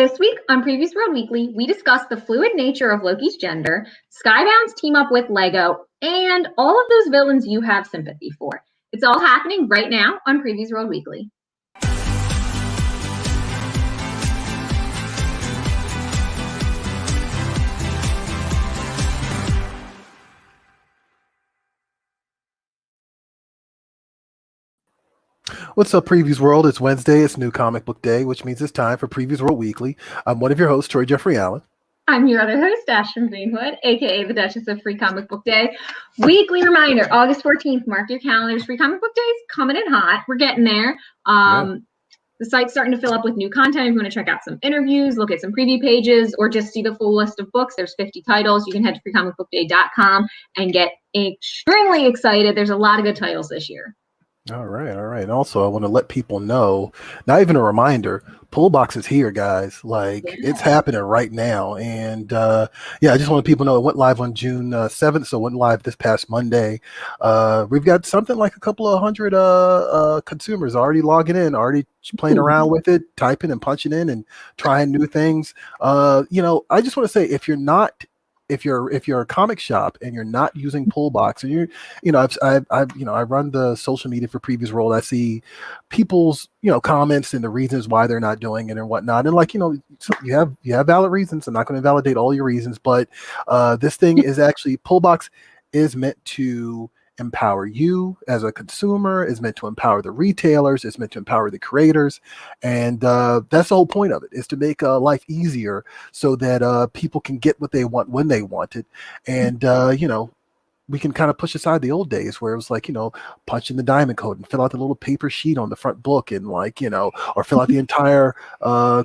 This week on Previews World Weekly, we discuss the fluid nature of Loki's gender, Skybound's team up with Lego, and all of those villains you have sympathy for. It's all happening right now on Previews World Weekly. What's up, Previews World? It's Wednesday. It's New Comic Book Day, which means it's time for Previews World Weekly. I'm one of your hosts, Troy Jeffrey Allen. I'm your other host, Ashton Greenwood, aka the Duchess of Free Comic Book Day. Weekly reminder, August 14th, mark your calendars. Free Comic Book Day is coming in hot. We're getting there. The site's starting to fill up with new content. If you want to check out some interviews, look at some preview pages, or just see the full list of books, there's 50 titles. You can head to freecomicbookday.com and get extremely excited. There's a lot of good titles this year. All right. And also, I want to let people know, not even a reminder, Pullbox is here, guys. It's happening right now. And I just want people to know it went live on June 7th, so it went live this past Monday. We've got something like a couple of hundred consumers already logging in, already playing around with it, typing and punching in and trying new things. I just want to say, if you're a comic shop and you're not using Pullbox, and I run the social media for Previews World, I see people's comments and the reasons why they're not doing it and whatnot, and you have valid reasons. I'm not going to validate all your reasons, but this thing is actually, Pullbox is meant to empower you as a consumer, is meant to empower the retailers, is meant to empower the creators, and that's the whole point of it, is to make life easier so that people can get what they want when they want it. And we can kind of push aside the old days where it was punch in the diamond code and fill out the little paper sheet on the front book, and or fill out the entire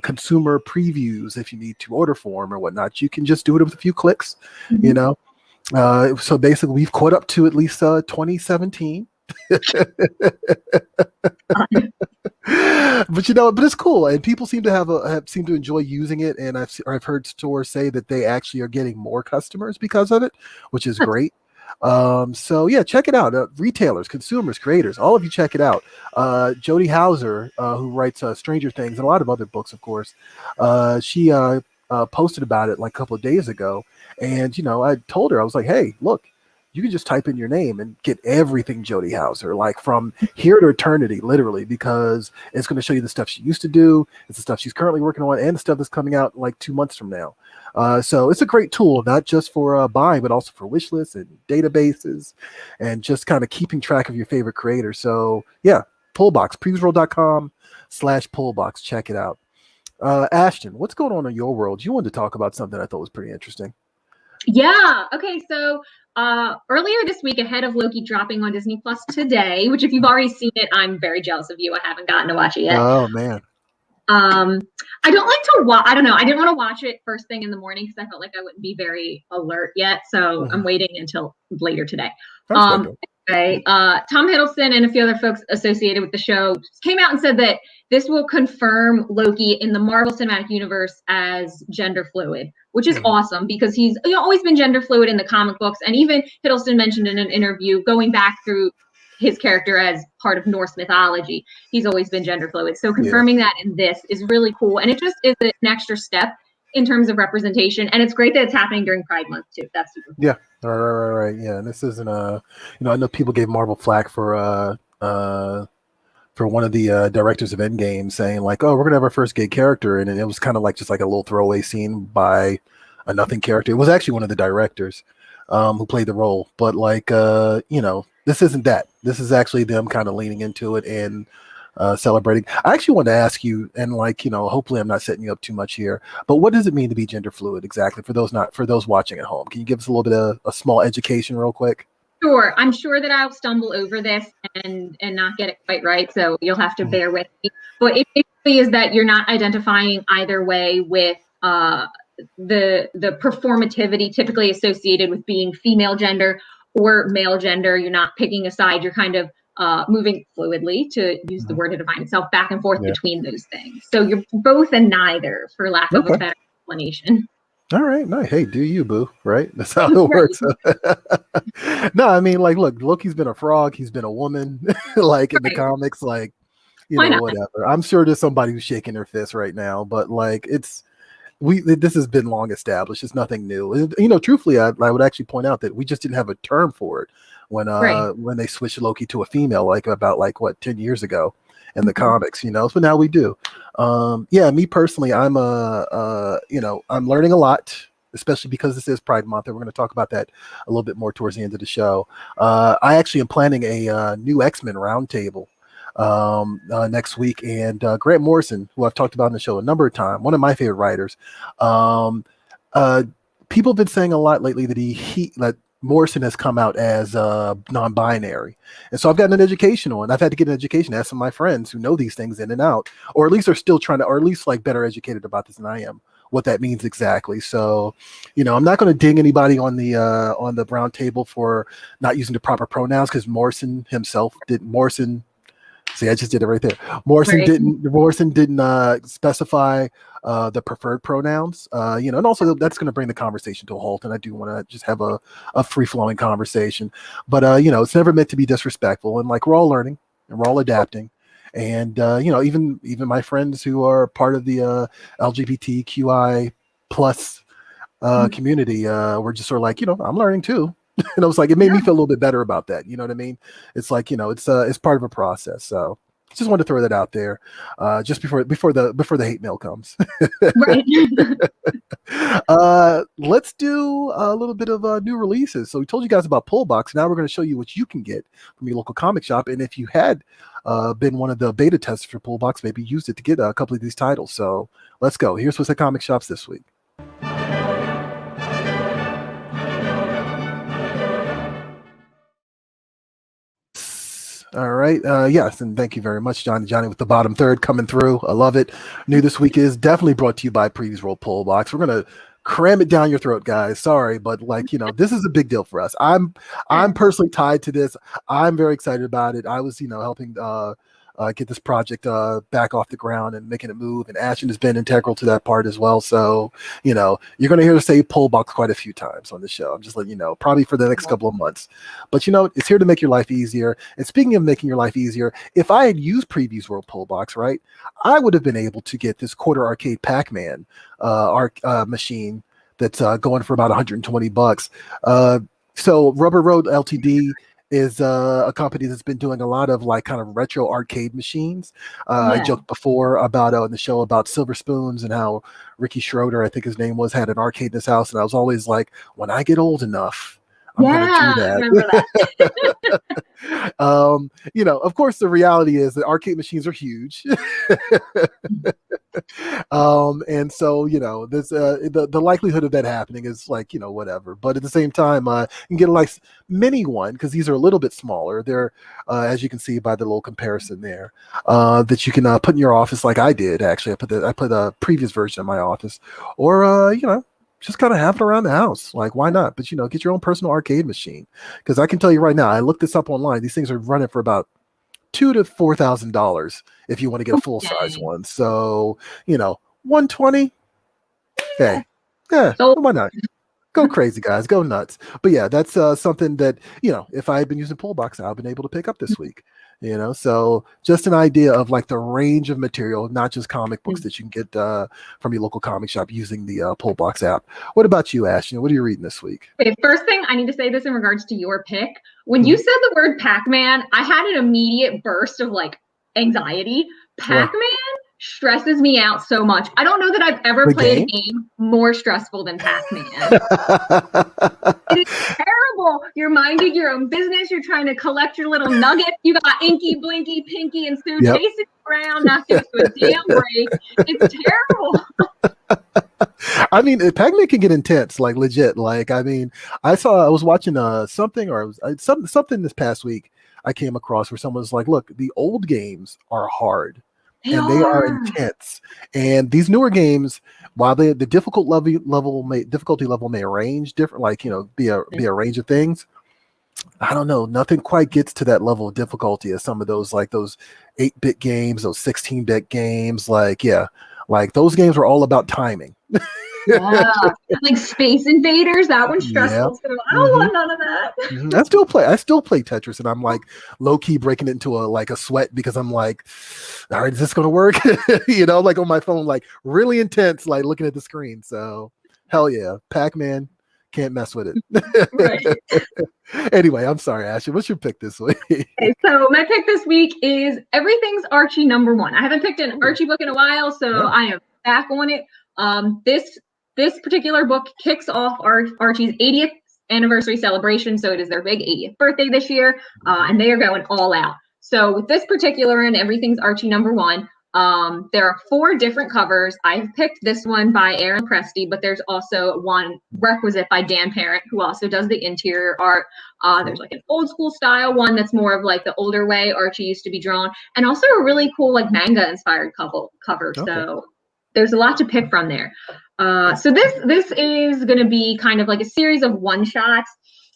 consumer previews if you need to, order form or whatnot. You can just do it with a few clicks. So basically, we've caught up to at least 2017. But it's cool, and people seem to seem to enjoy using it. And I've heard stores say that they actually are getting more customers because of it, which is great. Check it out. Retailers, consumers, creators, all of you, check it out. Jody Hauser, who writes Stranger Things and a lot of other books, of course, she posted about it like a couple of days ago. And, I told her, I was like, hey, look, you can just type in your name and get everything Jody Hauser, from here to eternity, literally, because it's going to show you the stuff she used to do. It's the stuff she's currently working on, and the stuff that's coming out 2 months from now. So it's a great tool, not just for buying, but also for wish lists and databases and just kind of keeping track of your favorite creators. So yeah, Pullbox, previewsworld.com/Pullbox. Check it out. Ashton, what's going on in your world? You wanted to talk about something I thought was pretty interesting. Yeah. Okay. So earlier this week, ahead of Loki dropping on Disney Plus today, which if you've already seen it, I'm very jealous of you. I haven't gotten to watch it yet. Oh, man. I don't like to watch. I don't know. I didn't want to watch it first thing in the morning because I felt like I wouldn't be very alert yet. So I'm waiting until later today. Tom Hiddleston and a few other folks associated with the show came out and said that this will confirm Loki in the Marvel Cinematic Universe as gender fluid, which is awesome because he's always been gender fluid in the comic books. And even Hiddleston mentioned in an interview, going back through his character as part of Norse mythology, he's always been gender fluid. So confirming that in this is really cool. And it just is an extra step in terms of representation. And it's great that it's happening during Pride Month too. That's super cool. Yeah. Right. Yeah. And this isn't I know people gave Marvel flack for one of the directors of Endgame saying we're going to have our first gay character. And it was kind of just like a little throwaway scene by a nothing character. It was actually one of the directors who played the role. But this isn't that. This is actually them kind of leaning into it and celebrating. I actually want to ask you, and hopefully I'm not setting you up too much here, but what does it mean to be gender fluid exactly for those watching at home? Can you give us a little bit of a small education real quick? Sure. I'm sure that I'll stumble over this and not get it quite right, so you'll have to bear with me. But it basically is that you're not identifying either way with the performativity typically associated with being female gender or male gender. You're not picking a side. You're kind of moving fluidly, to use the word to define itself, back and forth between those things. So you're both and neither, for lack of a better explanation. All right, no, hey, do you, boo? Right? That's how it works. No, I mean, look, Loki's been a frog. He's been a woman, in the comics. Why not? whatever. I'm sure there's somebody who's shaking their fist right now, but like this has been long established. It's nothing new. Truthfully, I would actually point out that we just didn't have a term for it when they switched Loki to a female, like about 10 years ago in the comics, so now we do. Me personally, I'm I'm learning a lot, especially because this is Pride Month, and we're going to talk about that a little bit more towards the end of the show. I actually am planning a new X-Men roundtable next week, and Grant Morrison, who I've talked about on the show a number of times, one of my favorite writers. People have been saying a lot lately that Morrison has come out as non-binary, and so I've gotten an education on. I've had to get an education, ask some of my friends who know these things in and out, or at least are still trying to, or at least better educated about this than I am, what that means exactly. So, I'm not going to ding anybody on the brown table for not using the proper pronouns, because Morrison himself didn't. See, I just did it right there. Morrison didn't specify the preferred pronouns. And also that's going to bring the conversation to a halt. And I do want to just have a free flowing conversation. But it's never meant to be disrespectful. And we're all learning and we're all adapting. And even my friends who are part of the LGBTQI plus community, we're just sort of I'm learning too. And I was it made me feel a little bit better about that. You know what I mean? It's it's part of a process. So just wanted to throw that out there, just before the hate mail comes. Right. Let's do a little bit of new releases. So we told you guys about Pullbox. Now we're going to show you what you can get from your local comic shop. And if you had been one of the beta testers for Pullbox, maybe used it to get a couple of these titles. So let's go. Here's what's at comic shops this week. All right. Yes, and thank you very much, Johnny, with the bottom third coming through. I love it. New this week is definitely brought to you by PREVIEWSworld Pullbox. We're gonna cram it down your throat, guys. Sorry, but this is a big deal for us. I'm personally tied to this. I'm very excited about it. I was helping get this project back off the ground and making it move, and Ashton has been integral to that part as well. So you're going to hear us say Pullbox quite a few times on the show. I'm just letting you know, probably for the next couple of months. But it's here to make your life easier. And speaking of making your life easier, if I had used PREVIEWSworld Pullbox, right, I would have been able to get this quarter arcade Pac-Man machine that's going for about $120. So Rubber Road Ltd is a company that's been doing a lot of kind of retro arcade machines. I joked before about on the show about Silver Spoons and how Ricky Schroeder, I think his name was, had an arcade in his house, and I was always like, when I get old enough, I'm gonna do that. I remember that. Of course, the reality is that arcade machines are huge. And so there's the likelihood of that happening is whatever. But at the same time, you can get a mini one, because these are a little bit smaller. They're as you can see by the little comparison there, that you can put in your office, like I did. Actually, I put a previous version in my office, or just kind of have it around the house. Why not? But get your own personal arcade machine, because I can tell you right now, I looked this up online. These things are running for about $2,000 to $4,000 if you want to get a full size one. So $120. Hey, yeah, why not? Go crazy, guys. Go nuts. But yeah, that's something that if I had been using Pullbox, I've been able to pick up this week. So just an idea of the range of material, not just comic books, that you can get from your local comic shop using the Pullbox app. What about you, Ashton? What are you reading this week? Okay, first thing, I need to say this in regards to your pick. When you said the word Pac-Man, I had an immediate burst of anxiety. Pac-Man stresses me out so much. I don't know that I've ever played a game more stressful than Pac-Man. It is terrible. You're minding your own business. You're trying to collect your little nuggets. You got Inky, Blinky, Pinky, and Sue chasing around, not giving you a damn break. It's terrible. I mean, Pac-Man can get intense, legit. I was watching something this past week I came across where someone was like, look, the old games are hard. They are intense, and these newer games, while the difficulty level may range different, be a range of things. I don't know. Nothing quite gets to that level of difficulty as some of those those 8-bit games, those 16-bit games. Those games were all about timing. Yeah. Like Space Invaders, that one's Yeah. stressful. So I don't want none of that. I still play Tetris, and I'm like low key breaking it into a sweat because I'm like, all right, is this gonna work? Like on my phone, like really intense, like looking at the screen. So hell yeah, Pac-Man, can't mess with it. Right. Anyway, I'm sorry, Ashton. What's your pick this week? Okay, so my pick this week is Everything's Archie #1. I haven't picked an Archie book in a while, so I am back on it. This particular book kicks off Archie's 80th anniversary celebration, so it is their big 80th birthday this year, and they are going all out. So with this particular one, Everything's Archie #1. There are 4 different covers. I've picked this one by Aaron Presti, but there's also one requisite by Dan Parent, who also does the interior art. There's like an old school style one that's more of like the older way Archie used to be drawn, and also a really cool like manga inspired cover. Okay. So there's a lot to pick from there. So this is going to be kind of like a series of one-shots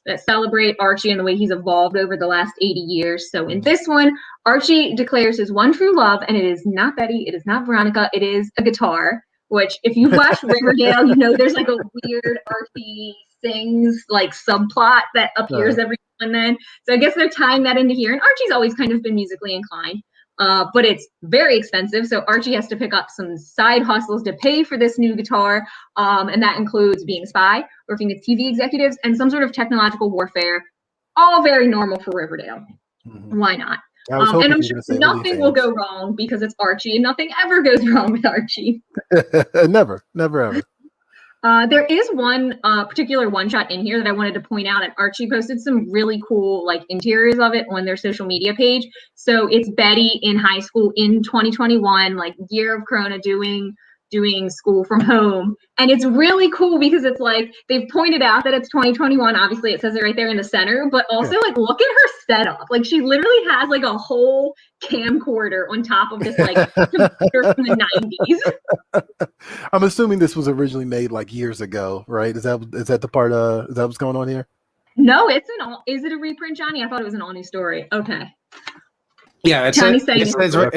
that celebrate Archie and the way he's evolved over the last 80 years. So in this one, Archie declares his one true love, and it is not Betty, it is not Veronica, it is a guitar, which if you've watched Riverdale, there's like a weird Archie sings like subplot that appears every now and then. So I guess they're tying that into here. And Archie's always kind of been musically inclined. But it's very expensive, so Archie has to pick up some side hustles to pay for this new guitar, and that includes being a spy, working with TV executives, and some sort of technological warfare. All very normal for Riverdale. Why not? And I'm sure nothing will go wrong because it's Archie, and nothing ever goes wrong with Archie. Never, ever. There is one particular one-shot in here that I wanted to point out, and Archie posted some really cool like interiors of it on their social media page. So it's Betty in high school in 2021, like year of Corona, doing school from home. And it's really cool because it's like they've pointed out that it's 2021. Obviously, it says it right there in the center, but also like look at her setup. Like she literally has like a whole camcorder on top of this like computer from the 90s. I'm assuming this was originally made like years ago, right? Is that the part? Is that what's going on here? No, is it a reprint, Johnny? I thought it was an all new story. Okay. Yeah, it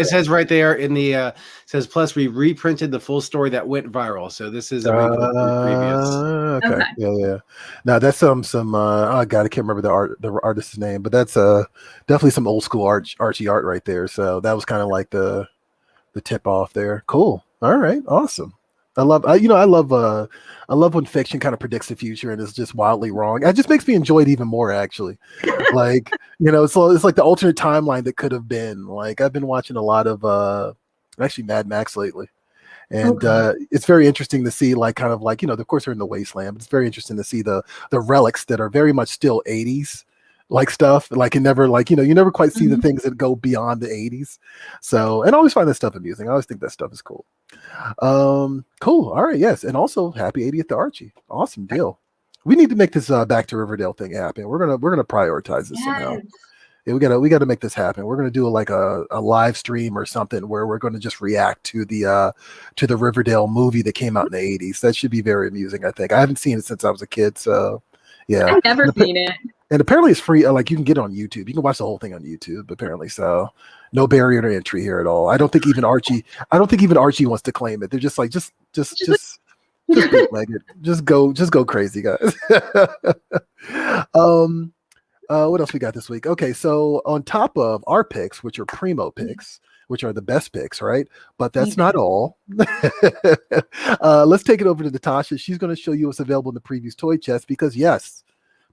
says right there in the says plus we reprinted the full story that went viral. So this is a reprint from previous. Okay. Yeah. Now that's some oh god, I can't remember the artist's name, but that's definitely some old school Archie art right there. So that was kind of like the tip off there. Cool. All right. Awesome. I love when fiction kind of predicts the future and is just wildly wrong. It just makes me enjoy it even more, actually. Like, it's like the alternate timeline that could have been. Like, I've been watching a lot of actually Mad Max lately. And it's very interesting to see, like, kind of like, of course they're in the wasteland, but it's very interesting to see the relics that are very much still 80s. Like stuff, like, and never, like, you never quite see the things that go beyond the 80s. So, and I always find that stuff amusing. I always think that stuff is cool. Cool. All right. Yes. And also happy 80th to Archie. Awesome deal. We need to make this back to Riverdale thing happen. We're going to prioritize this somehow. Yeah, we got to make this happen. We're going to do a live stream or something where we're going to just react to the Riverdale movie that came out in the 80s. That should be very amusing. I think I haven't seen it since I was a kid. So yeah, I've never seen it. And apparently it's free. Like you can get it on YouTube. You can watch the whole thing on YouTube. Apparently, so no barrier to entry here at all. I don't think even Archie wants to claim it. They're just like just bootleg it. Just go crazy, guys. What else we got this week? Okay, so on top of our picks, which are primo picks, which are the best picks, right? But that's not all. Let's take it over to Natasha. She's going to show you what's available in the Previews toy chest because yes.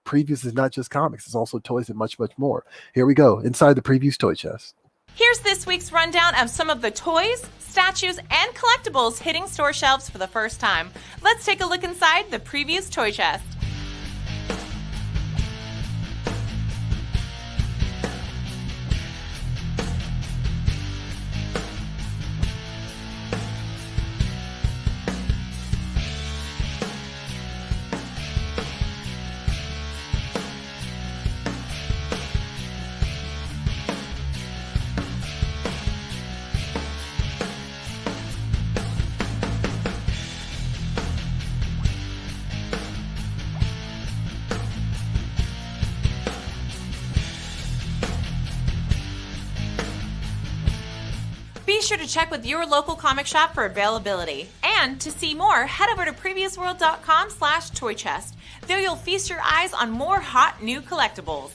Previews is not just comics, it's also toys and much, much more. Here we go, inside the Previews toy chest. Here's this week's rundown of some of the toys, statues, and collectibles hitting store shelves for the first time. Let's take a look inside the Previews toy chest. Be sure to check with your local comic shop for availability. And to see more, head over to PREVIEWSworld.com/toy-chest. There you'll feast your eyes on more hot new collectibles.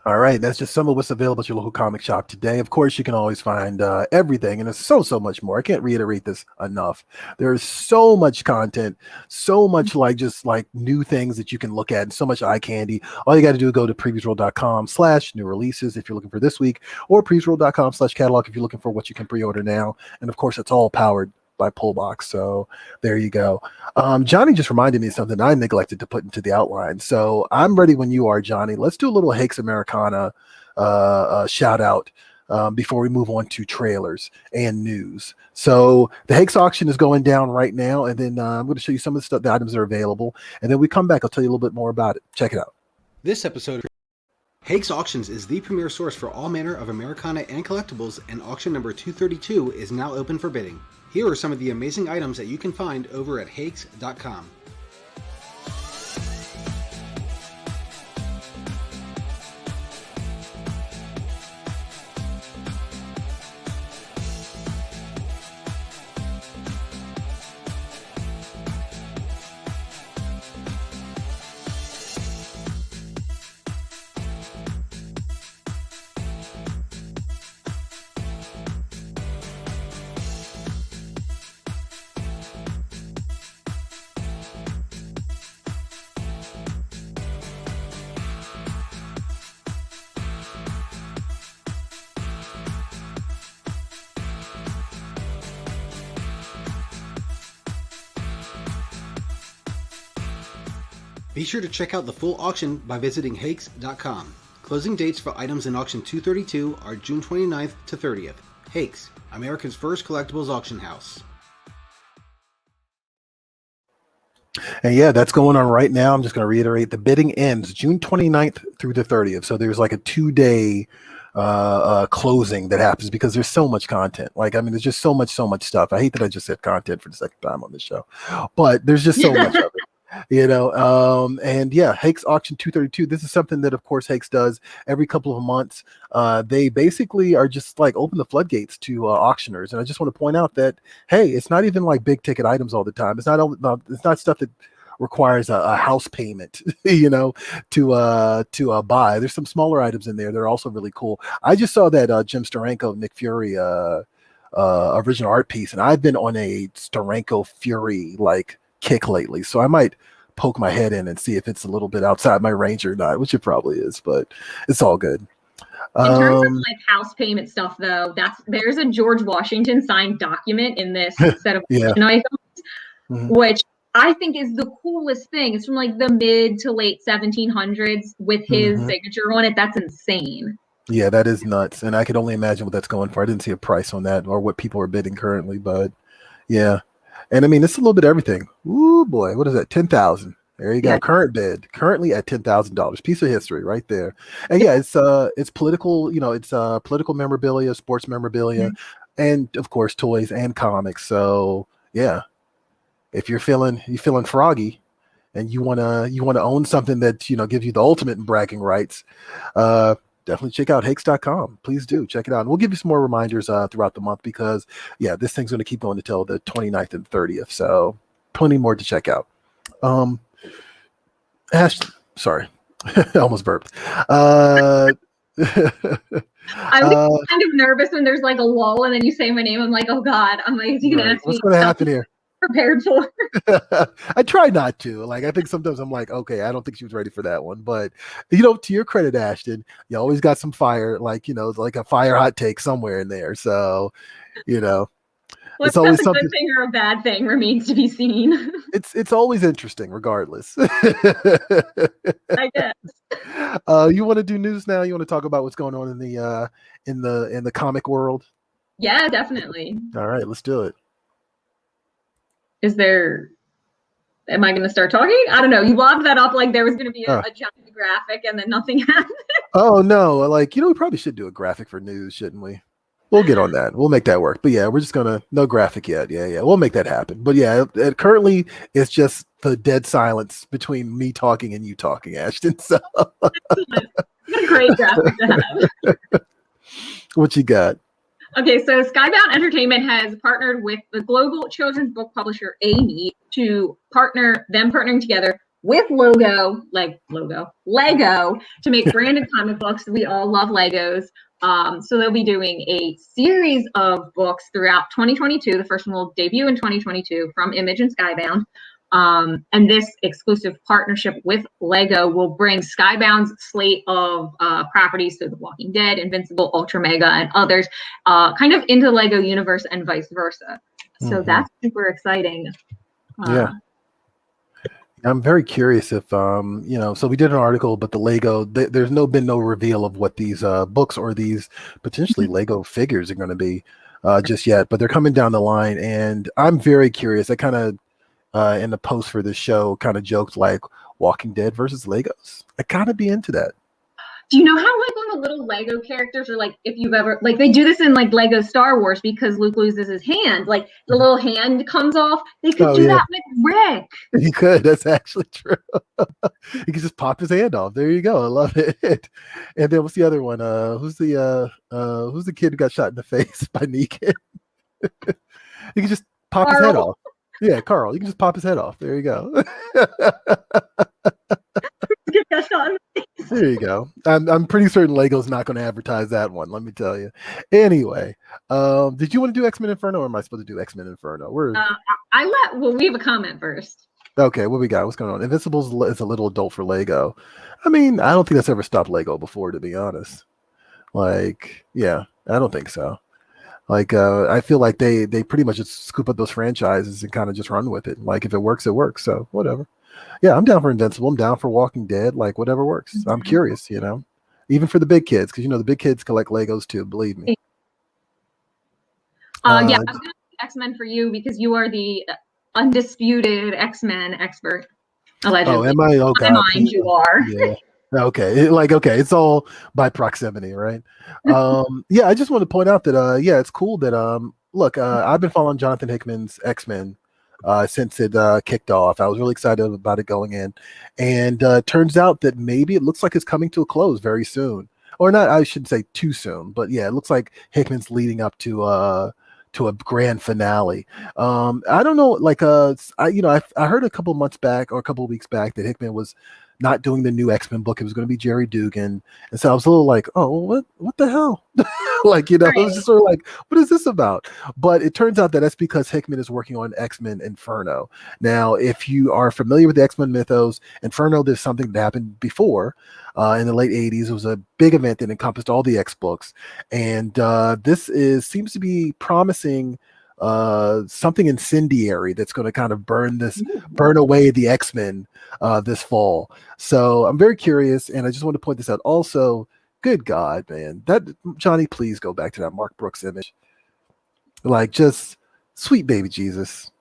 All right, that's just some of what's available at your local comic shop today. Of course, you can always find everything, and there's so much more. I can't reiterate this enough. There's so much content, so much just new things that you can look at, and so much eye candy. All you got to do is go to PREVIEWSworld.com/new releases if you're looking for this week, or PREVIEWSworld.com/catalog if you're looking for what you can pre-order now. And of course, it's all powered by Pullbox. So there you go. Johnny just reminded me of something I neglected to put into the outline. So I'm ready when you are, Johnny. Let's do a little Hakes Americana shout out before we move on to trailers and news. So the Hakes auction is going down right now, and then I'm going to show you some of the stuff, the items that are available, and then we come back. I'll tell you a little bit more about it. Check it out. This episode of Hakes Auctions is the premier source for all manner of Americana and collectibles, and auction number 232 is now open for bidding. Here are some of the amazing items that you can find over at Hakes.com. Be sure to check out the full auction by visiting Hakes.com. Closing dates for items in auction 232 are June 29th to 30th. Hakes, America's first collectibles auction house. And yeah, that's going on right now. I'm just going to reiterate, the bidding ends June 29th through the 30th. So there's like a 2-day closing that happens because there's so much content. There's just so much stuff. I hate that I just said content for the second time on this show, but there's just so much of it. And yeah, Hakes Auction 232. This is something that, of course, Hakes does every couple of months. They basically are just open the floodgates to auctioners. And I just want to point out that, hey, it's not even big ticket items all the time. It's not stuff that requires a house payment, to buy. There's some smaller items in there that are also really cool. I just saw that Jim Steranko, Nick Fury original art piece, and I've been on a Steranko Fury kick lately, so I might poke my head in and see if it's a little bit outside my range or not, which it probably is, but it's all good. In terms of house payment stuff, though, there's a George Washington signed document in this set of items, which I think is the coolest thing. It's from the mid to late 1700s with his signature on it. That's insane. Yeah, that is nuts, and I could only imagine what that's going for. I didn't see a price on that or what people are bidding currently, but yeah. And I mean, it's a little bit of everything. Ooh, boy, what is that? 10,000. There you go. Yeah. Current bid, currently at $10,000. Piece of history right there. And yeah, it's political. It's political memorabilia, sports memorabilia, and of course toys and comics. So yeah, if you're feeling froggy, and you wanna own something that gives you the ultimate in bragging rights, definitely check out Hakes.com. Please do check it out. And we'll give you some more reminders throughout the month because, yeah, this thing's going to keep going until the 29th and 30th. So plenty more to check out. Ashton, sorry, I almost burped. I was kind of nervous when there's a lull and then you say my name. I'm like, oh God, I'm like, is he going to ask me? What's going to happen here? Prepared for. I try not to. I think sometimes I'm like, okay, I don't think she was ready for that one. But to your credit, Ashton, you always got some fire, a fire hot take somewhere in there. So, it's always something. A good thing or a bad thing remains to be seen. It's always interesting, regardless. I guess. You want to do news now? You want to talk about what's going on in the comic world? Yeah, definitely. All right, let's do it. Am I going to start talking? I don't know. You lobbed that up like there was going to be a giant graphic and then nothing happened. Oh, no. We probably should do a graphic for news, shouldn't we? We'll get on that. We'll make that work. But yeah, we're just no graphic yet. Yeah. We'll make that happen. But yeah, currently it's just the dead silence between me talking and you talking, Ashton. So what a great graphic to have. What you got? Okay, so Skybound Entertainment has partnered with the global children's book publisher Amy to partnering together with Lego to make branded comic books. We all love Legos. So they'll be doing a series of books throughout 2022. The first one will debut in 2022 from Image and Skybound. And this exclusive partnership with Lego will bring Skybound's slate of properties, so The Walking Dead, Invincible, Ultra Mega, and others, kind of into the Lego universe and vice versa. So that's super exciting. Yeah. I'm very curious if, so we did an article, but the Lego, there's been no reveal of what these books or these potentially Lego figures are going to be just yet, but they're coming down the line. And I'm very curious. I kind of, in the post for this show, kind of joked like Walking Dead versus Legos. I kind of be into that. Do you know how like when the little Lego characters are like, if you've ever like they do this in like Lego Star Wars because Luke loses his hand, like the little hand comes off. They could do that with Rick. You could. That's actually true. You could just pop his hand off. There you go. I love it. And then what's the other one? Who's the kid who got shot in the face by Negan? You can just pop his head off. Yeah, Carl. You can just pop his head off. There you go. There you go. I'm pretty certain Lego's not going to advertise that one. Let me tell you. Anyway, did you want to do X-Men Inferno, or am I supposed to do X-Men Inferno? We have a comment first. Okay, what we got? What's going on? Invincible is a little adult for Lego. I mean, I don't think that's ever stopped Lego before, to be honest. Like, yeah, I don't think so. Like, I feel like they pretty much just scoop up those franchises and kind of just run with it. Like, if it works, it works. So whatever. Yeah, I'm down for Invincible. I'm down for Walking Dead. Like, whatever works. I'm curious, even for the big kids, because the big kids collect Legos too. Believe me. I was gonna do X-Men for you because you are the undisputed X-Men expert. Allegedly. Oh, am I? Oh, God. In my mind, you are. Yeah. Okay. It's all by proximity, right? Yeah, I just want to point out that, it's cool that, I've been following Jonathan Hickman's X-Men since it kicked off. I was really excited about it going in. And turns out that maybe it looks like it's coming to a close very soon. Or not, I shouldn't say too soon, but yeah, it looks like Hickman's leading up to a grand finale. I don't know, I heard a couple months back or a couple of weeks back that Hickman was not doing the new X-Men book. It was going to be Jerry Dugan. And so I was a little like, oh, what the hell? It was just sort of like, what is this about? But it turns out that that's because Hickman is working on X-Men Inferno. Now, if you are familiar with the X-Men mythos, Inferno, there's something that happened before in the late 80s. It was a big event that encompassed all the X books. And this seems to be promising something incendiary that's going to kind of burn away the X-Men this fall. So I'm very curious, and I just want to point this out. Also, good God, man, that Johnny, please go back to that Mark Brooks image. Like, just sweet baby Jesus.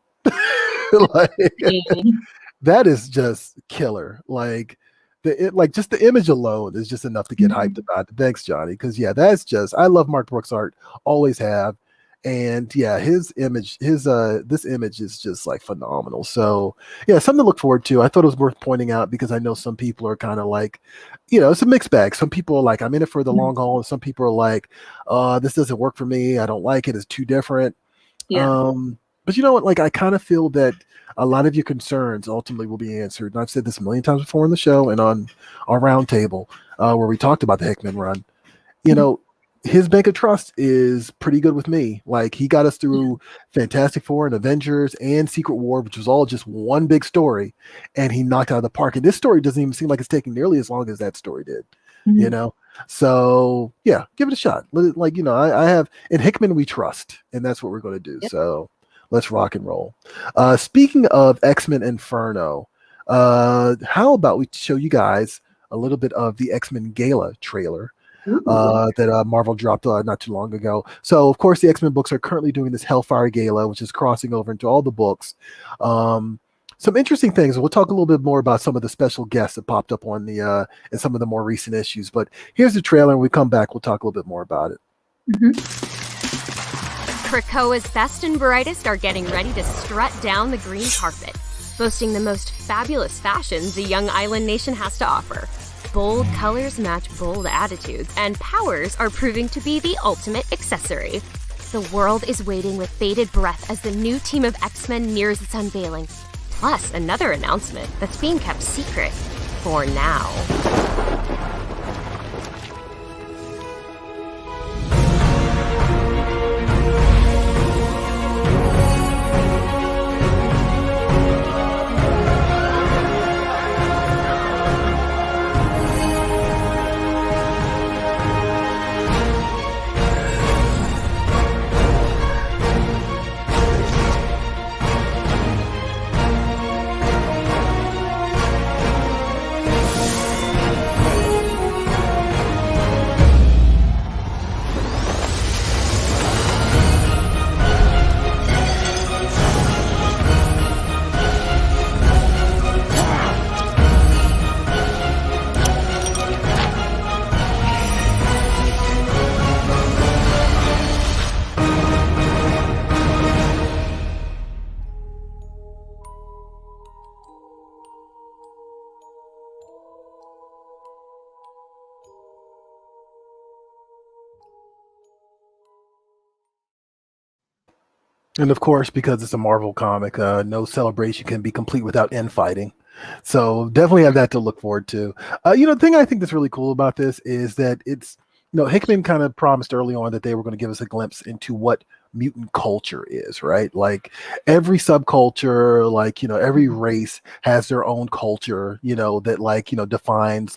That is just killer. Like, just the image alone is just enough to get hyped about it. Thanks, Johnny, because I love Mark Brooks art, always have. And yeah, this image is just like phenomenal. So yeah, something to look forward to. I thought it was worth pointing out because I know some people are kind of like, it's a mixed bag. Some people are like, I'm in it for the long haul. And some people are like, this doesn't work for me. I don't like it. It's too different. Yeah. But you know what? Like, I kind of feel that a lot of your concerns ultimately will be answered. And I've said this a million times before on the show and on our roundtable where we talked about the Hickman run. His bank of trust is pretty good with me. Like, he got us through Fantastic Four and Avengers and Secret War, which was all just one big story, and he knocked out of the park. And this story doesn't even seem like it's taking nearly as long as that story did, So yeah, give it a shot. I have in Hickman we trust, and that's what we're going to do. Yep. So let's rock and roll. Speaking of X-Men Inferno, how about we show you guys a little bit of the X-Men Gala trailer that Marvel dropped not too long ago. So, of course, the X-Men books are currently doing this Hellfire Gala, which is crossing over into all the books. Some interesting things. We'll talk a little bit more about some of the special guests that popped up on the in some of the more recent issues. But here's the trailer. When we come back, we'll talk a little bit more about it. Krakoa's best and brightest are getting ready to strut down the green carpet, boasting the most fabulous fashions the young island nation has to offer. Bold colors match bold attitudes, and powers are proving to be the ultimate accessory. The world is waiting with bated breath as the new team of X-Men nears its unveiling. Plus, another announcement that's being kept secret for now. And of course, because it's a Marvel comic, no celebration can be complete without infighting. So definitely have that to look forward to. The thing I think that's really cool about this is that it's, Hickman kind of promised early on that they were going to give us a glimpse into what mutant culture is, right? Like every subculture, every race has their own culture, that defines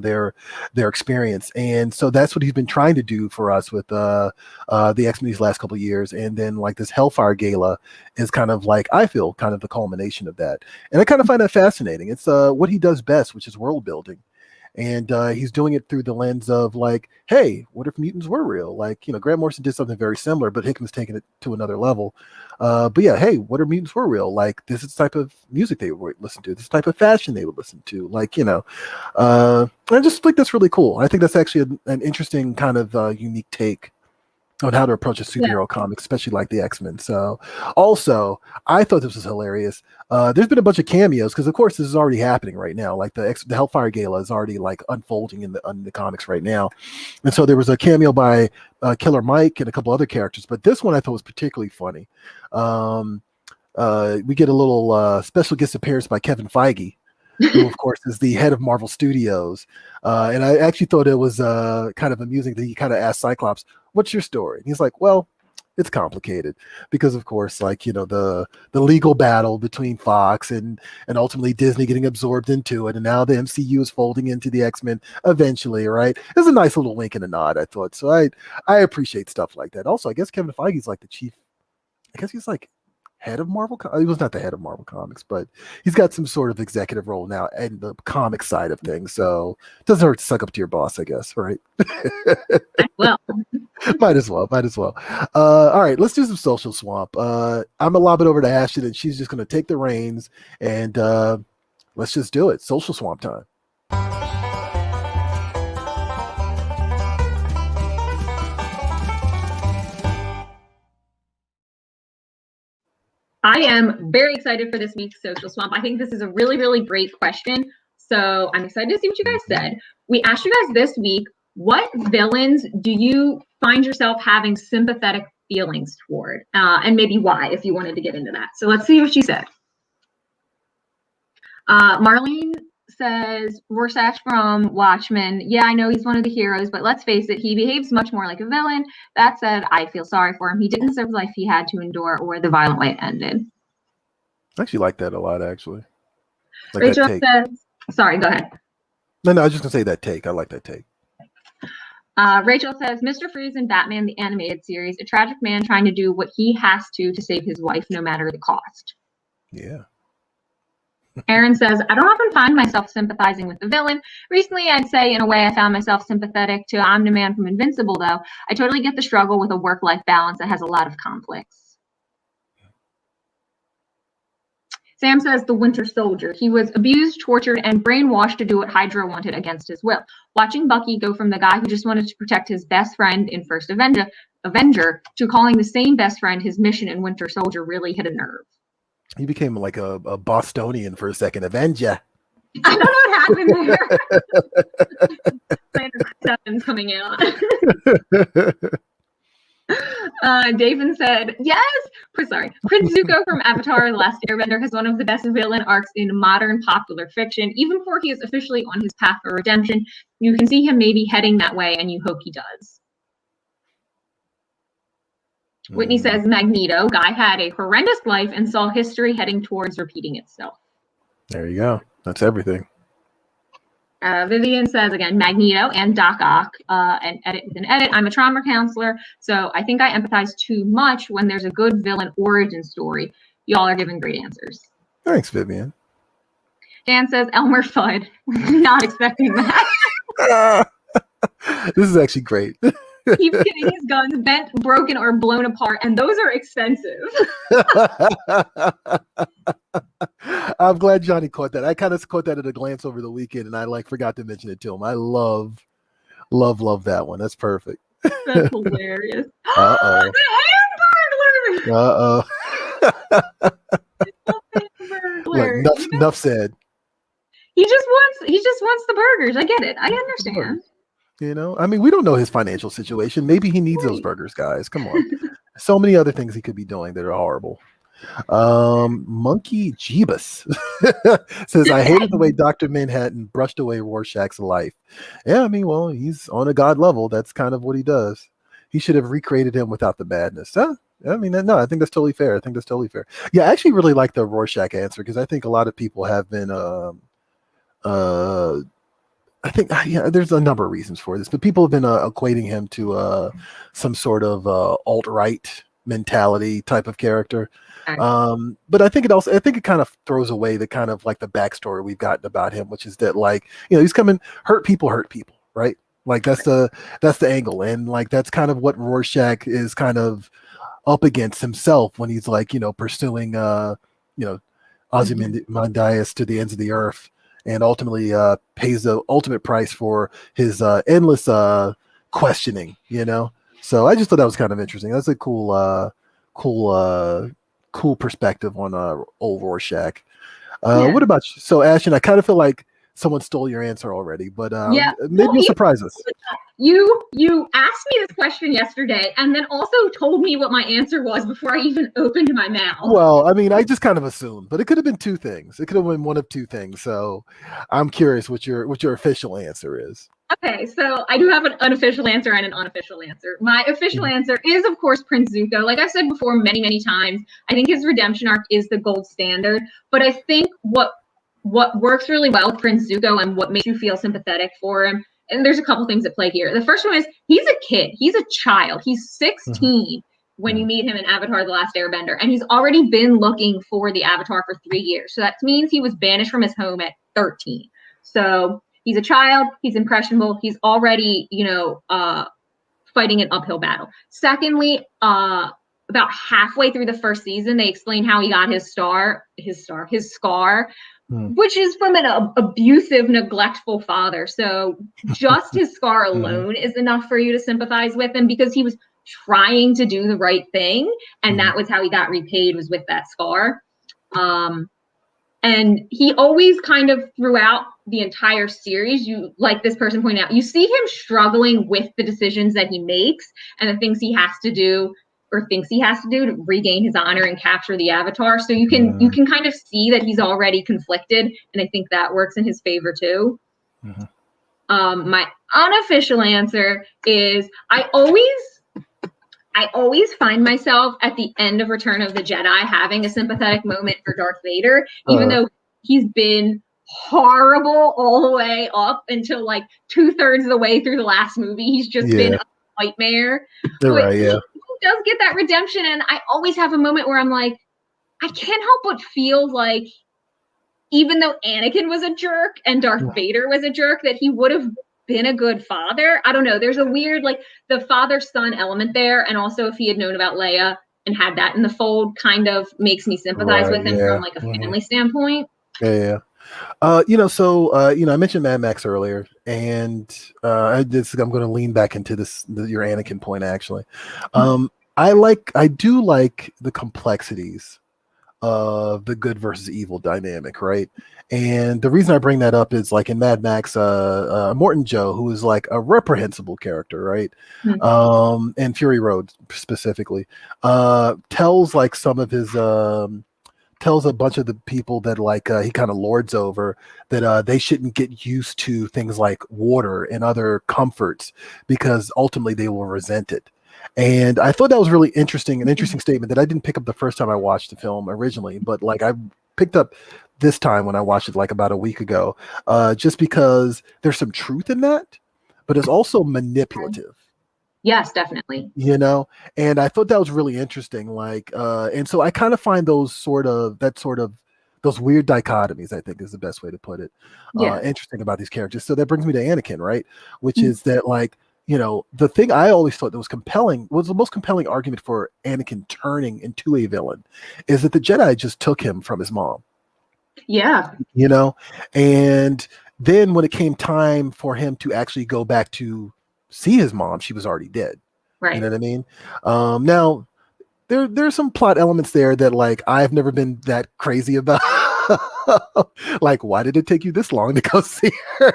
their experience. And so that's what he's been trying to do for us with the X-Men these last couple of years. And then this Hellfire Gala is kind of I feel kind of the culmination of that. And I kind of find that fascinating. It's what he does best, which is world building. And he's doing it through the lens of hey, what if mutants were real? Grant Morrison did something very similar, but Hickman's taking it to another level. But yeah, hey, what if mutants were real? This is the type of music they would listen to. This type of fashion they would listen to. I just think that's really cool. I think that's actually an interesting kind of unique take on how to approach a superhero comic, especially like the X-Men. So also, I thought this was hilarious. There's been a bunch of cameos because, of course, this is already happening right now. The Hellfire Gala is already unfolding in the comics right now. And so there was a cameo by Killer Mike and a couple other characters. But this one I thought was particularly funny. We get a little special guest appearance by Kevin Feige, who, of course, is the head of Marvel Studios. And I actually thought it was kind of amusing that he kind of asked Cyclops, "What's your story?" And he's like, "Well, it's complicated because, of course, the legal battle between Fox and ultimately Disney getting absorbed into it, and now the MCU is folding into the X-Men eventually, right?" It's a nice little wink and a nod, I thought. So I appreciate stuff like that. Also, I guess Kevin Feige's the chief. I guess he's head of Marvel. He was not the head of Marvel Comics, but he's got some sort of executive role now in the comic side of things. So it doesn't hurt to suck up to your boss, I guess, right? Well, might as well. All right, let's do some social swamp. I'm gonna lob it over to Ashton, and she's just gonna take the reins, and let's just do it. Social swamp time. I am very excited for this week's Social Swamp. I think this is a really, really great question. So I'm excited to see what you guys said. We asked you guys this week, what villains do you find yourself having sympathetic feelings toward? And maybe why, if you wanted to get into that. So let's see what she said. Marlene says, Rorschach from Watchmen. Yeah, I know he's one of the heroes, but let's face it, he behaves much more like a villain. That said, I feel sorry for him. He didn't deserve the life he had to endure or the violent way it ended. I actually like that a lot, actually. Rachel says, sorry, go ahead. No, I was just going to say that take. I like that take. Rachel says, Mr. Freeze in Batman the Animated Series, a tragic man trying to do what he has to save his wife, no matter the cost. Yeah. Aaron says, I don't often find myself sympathizing with the villain. Recently, I'd say, in a way, I found myself sympathetic to Omni-Man from Invincible, though. I totally get the struggle with a work-life balance that has a lot of conflicts. Sam says, the Winter Soldier. He was abused, tortured, and brainwashed to do what Hydra wanted against his will. Watching Bucky go from the guy who just wanted to protect his best friend in First Avenger to calling the same best friend his mission in Winter Soldier really hit a nerve. He became like a Bostonian for a second. Avenger. I don't know what happened there. Seven's coming out. David said, yes. Sorry. Prince Zuko from Avatar: The Last Airbender has one of the best villain arcs in modern popular fiction. Even before he is officially on his path for redemption, you can see him maybe heading that way, and you hope he does. Whitney says, Magneto. Guy had a horrendous life and saw history heading towards repeating itself. There you go. That's everything. Vivian says, again, Magneto and Doc Ock, and edit with an edit. I'm a trauma counselor, so I think I empathize too much when there's a good villain origin story. Y'all are giving great answers. Thanks, Vivian. Dan says, Elmer Fudd. Not expecting that. This is actually great. Keeps getting his guns bent, broken, or blown apart, and those are expensive. I'm glad Johnny caught that. I kind of caught that at a glance over the weekend, and I forgot to mention it to him. I love that one. That's perfect. That's hilarious. Uh-oh. The Hamburglar! Look, enough said. He just wants the burgers. I get it. I understand. You know, I mean, we don't know his financial situation. Maybe he needs those burgers, guys. Come on. So many other things he could be doing that are horrible. Monkey Jeebus says, I hated the way Dr. Manhattan brushed away Rorschach's life. Yeah, I mean, well, he's on a god level. That's kind of what he does. He should have recreated him without the badness. I mean, no, I think that's totally fair. Yeah, I actually really like the Rorschach answer because I think a lot of people have been I think there's a number of reasons for this, but people have been equating him to some sort of alt-right mentality type of character. But I think it kind of throws away the kind of like the backstory we've gotten about him, which is that he's coming, hurt people, right? Like that's the angle, and like that's kind of what Rorschach is kind of up against himself when he's pursuing Ozymandias to the ends of the earth. And ultimately pays the ultimate price for his endless questioning, So I just thought that was kind of interesting. That's a cool perspective on old Rorschach. What about you? So, Ashton, I kind of feel like someone stole your answer already, but maybe you'll surprise us. You asked me this question yesterday and then also told me what my answer was before I even opened my mouth. Well, I mean, I just kind of assumed, but it could have been two things. It could have been one of two things. So I'm curious what your official answer is. Okay, so I do have an unofficial answer and an unofficial answer. My official answer is, of course, Prince Zuko. Like I've said before many, many times, I think his redemption arc is the gold standard. But I think what works really well with Prince Zuko and what makes you feel sympathetic for him, and there's a couple things at play here. The first one is he's a kid. He's a child. He's 16 when you meet him in Avatar: The Last Airbender. And he's already been looking for the Avatar for 3 years. So that means he was banished from his home at 13. So he's a child. He's impressionable. He's already, fighting an uphill battle. Secondly, about halfway through the first season, they explain how he got his scar, which is from an abusive, neglectful father. So just his scar alone is enough for you to sympathize with him because he was trying to do the right thing. And that was how he got repaid, was with that scar. And he always kind of throughout the entire series, like this person pointed out, you see him struggling with the decisions that he makes and the things he has to do or thinks he has to do to regain his honor and capture the Avatar. So you can kind of see that he's already conflicted, and I think that works in his favor too. My unofficial answer is I always find myself at the end of Return of the Jedi having a sympathetic moment for Darth Vader, even though he's been horrible all the way up until like 2/3 of the way through the last movie. He's just been a nightmare. He does get that redemption, and I always have a moment where I'm like, I can't help but feel like even though Anakin was a jerk and Darth Vader was a jerk, that he would have been a good father. I don't know. There's a weird, like, the father-son element there, and also if he had known about Leia and had that in the fold, kind of makes me sympathize with him from like a family standpoint. I mentioned Mad Max earlier, and I'm going to lean back into your Anakin point, actually. I do like the complexities of the good versus evil dynamic, right? And the reason I bring that up is like in Mad Max, Morton Joe, who is like a reprehensible character, right? And Fury Road specifically, tells like some of his tells a bunch of the people that like he kind of lords over that they shouldn't get used to things like water and other comforts because ultimately they will resent it. And I thought that was really interesting, an interesting statement that I didn't pick up the first time I watched the film originally, but like I picked up this time when I watched it like about a week ago, just because there's some truth in that, but it's also manipulative. Yes, definitely. You know, and I thought that was really interesting. Like, and so I kind of find those those weird dichotomies, I think is the best way to put it, interesting about these characters. So that brings me to Anakin, right? Which is that, like, you know, the thing I always thought that was compelling, was the most compelling argument for Anakin turning into a villain, is that the Jedi just took him from his mom. Yeah. You know, and then when it came time for him to actually go back to see his mom, she was already dead. Right. You know what I mean? Now there's some plot elements there that like I've never been that crazy about. Like, why did it take you this long to go see her?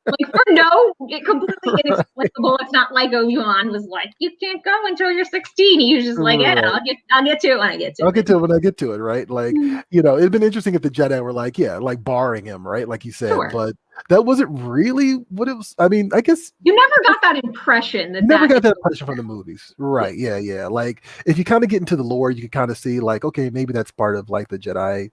Like, for no, it completely inexplicable. It's not like Obi-Wan was like, you can't go until you're 16. He was just like, yeah, I'll get to it when I get to it. I'll get to it when I get to it, right? Like, you know, it'd been interesting if the Jedi were like, yeah, like barring him, right? Like you said, Sure. But that wasn't really what it was. I mean, I guess you never got that impression. Never got that impression from the movies, right? Yeah. Like, if you kind of get into the lore, you can kind of see, like, okay, maybe that's part of like the Jedi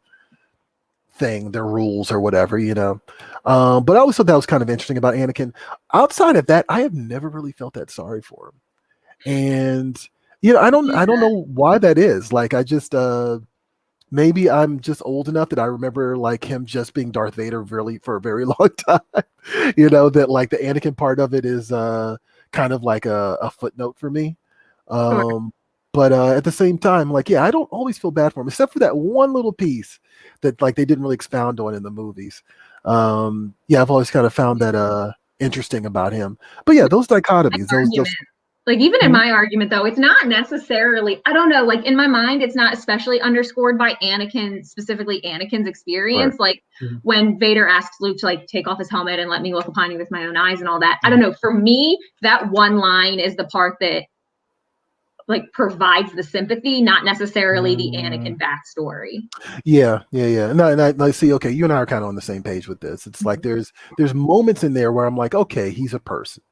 thing, their rules or whatever, you know. But I always thought that was kind of interesting about Anakin. Outside of that, I have never really felt that sorry for him, and you know, I don't know why that is. Like, I just maybe I'm just old enough that I remember like him just being Darth Vader really for a very long time. You know, that like the Anakin part of it is kind of like a footnote for me. But at the same time, like, yeah, I don't always feel bad for him, except for that one little piece that like they didn't really expound on in the movies. Yeah, I've always kind of found that interesting about him. But yeah, those dichotomies, those like, even in my argument, though, it's not necessarily, I don't know, like in my mind, it's not especially underscored by Anakin, specifically Anakin's experience. Right. Like when Vader asks Luke to like take off his helmet and let me look upon you with my own eyes and all that. I don't know. For me, that one line is the part that like provides the sympathy, not necessarily the Anakin backstory. Yeah. No, and I see. Okay, you and I are kind of on the same page with this. It's like there's moments in there where I'm like, okay, he's a person.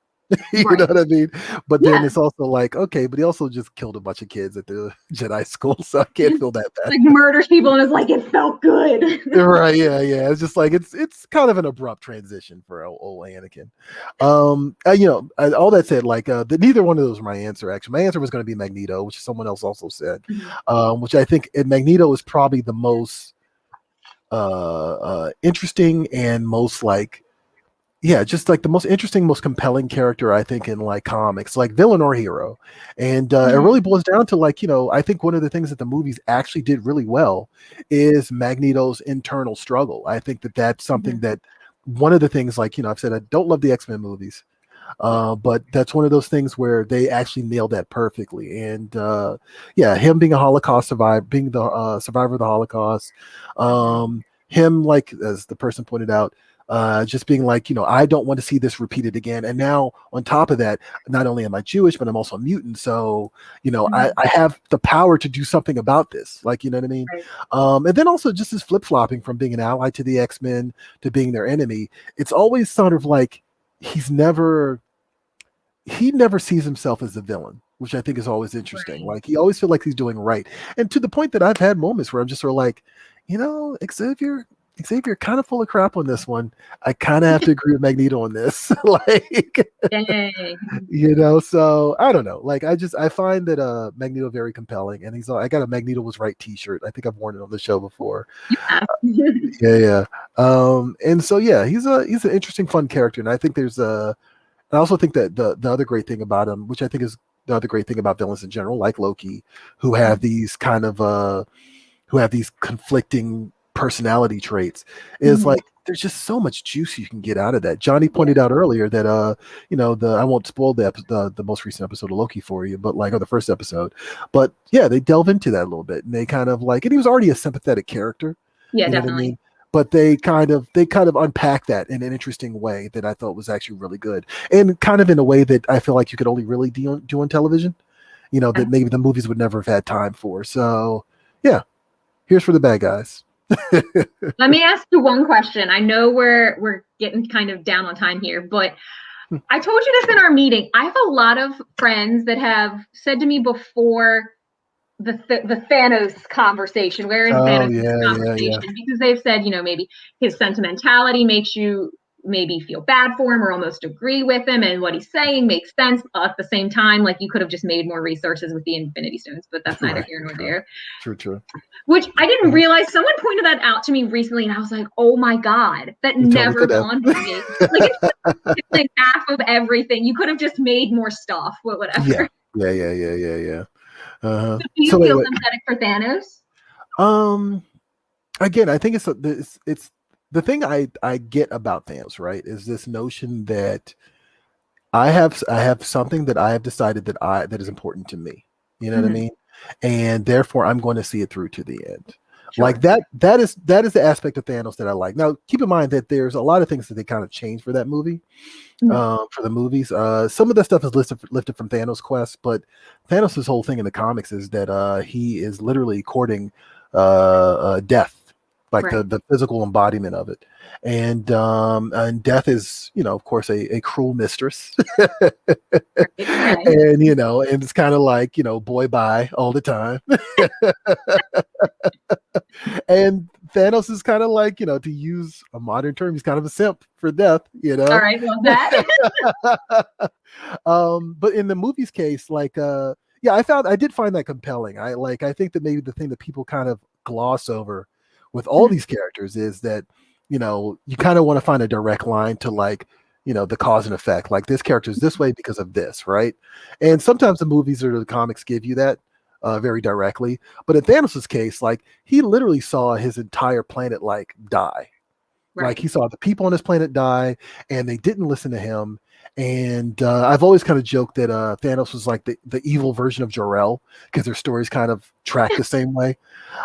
You know what I mean? But then it's also like, okay, but he also just killed a bunch of kids at the Jedi school, so I can't feel that bad. Like murders people, and it's like it felt good. Right? Yeah. It's just like it's kind of an abrupt transition for old Anakin. You know, all that said, like neither one of those were my answer. Actually, my answer was going to be Magneto, which someone else also said, which I think Magneto is probably the most interesting and most like. Yeah, just like the most interesting, most compelling character, I think, in like comics, like villain or hero. And it really boils down to like, you know, I think one of the things that the movies actually did really well is Magneto's internal struggle. I think that that's something that one of the things, like, you know, I've said I don't love the X-Men movies, but that's one of those things where they actually nailed that perfectly. And yeah, him being a Holocaust survivor, being the survivor of the Holocaust, him, like, as the person pointed out, just being like, you know, I don't want to see this repeated again. And now on top of that, not only am I Jewish, but I'm also a mutant. So, you know, I have the power to do something about this. Like, you know what I mean? Right. And then also just this flip-flopping from being an ally to the X-Men to being their enemy. It's always sort of like he never sees himself as the villain, which I think is always interesting. Right. Like, he always feels like he's doing right. And to the point that I've had moments where I'm just sort of like, you know, Xavier kind of full of crap on this one. I kind of have to agree with Magneto on this. Like, you know, so I don't know. Like, I find that Magneto very compelling, and I got a Magneto was right t-shirt. I think I've worn it on the show before. Yeah. And so yeah, he's an interesting, fun character, and I think I also think that the other great thing about him, which I think is the other great thing about villains in general, like Loki, who have these kind of conflicting personality traits, is like there's just so much juice you can get out of that. Johnny pointed out earlier that I won't spoil the most recent episode of Loki for you, but or the first episode, but yeah, they delve into that a little bit, and they kind of and he was already a sympathetic character. Yeah, you know definitely. what I mean? But they kind of unpack that in an interesting way that I thought was actually really good, and kind of in a way that I feel like you could only really do on television. That maybe the movies would never have had time for. So yeah, here's for the bad guys. Let me ask you one question. I know we're getting kind of down on time here, but I told you this in our meeting. I have a lot of friends that have said to me before the Thanos conversation, where is Thanos conversation? Because they've said, maybe his sentimentality makes you maybe feel bad for him or almost agree with him, and what he's saying makes sense. At the same time, you could have just made more resources with the Infinity Stones, but that's neither here nor there. True. Which I didn't realize. Someone pointed that out to me recently, and I was like, "Oh my god, that never dawned on me." It's half of everything. You could have just made more stuff, whatever. Yeah. Do you feel sympathetic for Thanos? Again, I think it's the thing I get about Thanos, right, is this notion that I have something that I have decided that is important to me. You know what I mean? And therefore I'm going to see it through to the end. Sure. That is the aspect of Thanos that I like. Now, keep in mind that there's a lot of things that they kind of changed for that movie, for the movies. Some of that stuff is lifted from Thanos' quest, but Thanos' whole thing in the comics is that he is literally courting death. The physical embodiment of it, and death is, of course, a cruel mistress, and and it's kind of boy bye all the time, and Thanos is kind of to use a modern term, he's kind of a simp for death, All right, well that. But in the movie's case, I did find that compelling. I think that maybe the thing that people kind of gloss over with all these characters is that, you kind of want to find a direct line to the cause and effect. This character is this way because of this, right? And sometimes the movies or the comics give you that very directly. But in Thanos' case, he literally saw his entire planet die. Right. He saw the people on his planet die, and they didn't listen to him. And I've always kind of joked that Thanos was the evil version of Jor-El, because their stories kind of track the same way.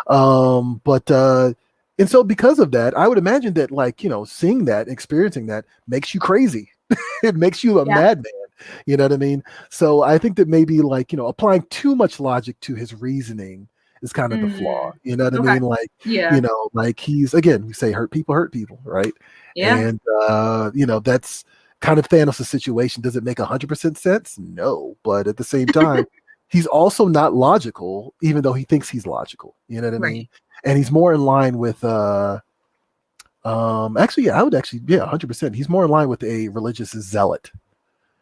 And so because of that, I would imagine that seeing that, experiencing that makes you crazy. It makes you a madman. You know what I mean? So I think that maybe applying too much logic to his reasoning is kind of the flaw. You know what I mean? He's, again, we say hurt people, right? Yeah. And that's kind of Thanos' situation. Does it make 100% sense? No, but at the same time, he's also not logical, even though he thinks he's logical. You know what I mean? And he's more in line with I would 100%. He's more in line with a religious zealot,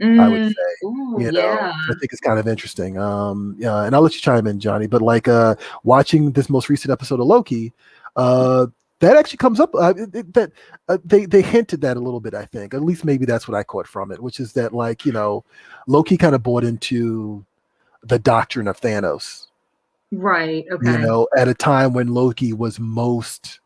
I would say. Ooh, I think it's kind of interesting. And I'll let you chime in, Johnny. But watching this most recent episode of Loki, that actually comes up. They hinted that a little bit. I think, at least maybe that's what I caught from it, which is that Loki kind of bought into the doctrine of Thanos. Right. Okay. At a time when Loki was most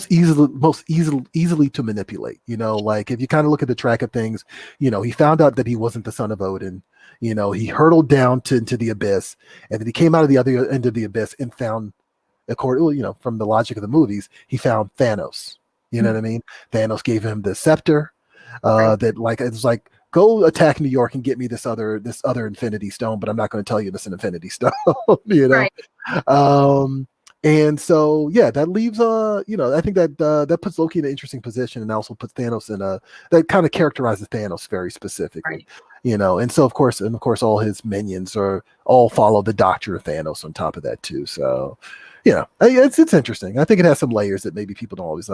easily to manipulate. If you kind of look at the track of things, he found out that he wasn't the son of Odin. He hurtled down into the abyss, and then he came out of the other end of the abyss and found, according, from the logic of the movies, he found Thanos. You know what I mean? Thanos gave him the scepter. That it's go attack New York and get me this other Infinity Stone, but I'm not going to tell you this is an Infinity Stone. Right. And so that leaves I think that puts Loki in an interesting position, and also puts Thanos in that kind of characterizes Thanos very specifically. Right. And so of course all his minions all follow the doctrine of Thanos on top of that too. So it's interesting. I think it has some layers that maybe people don't always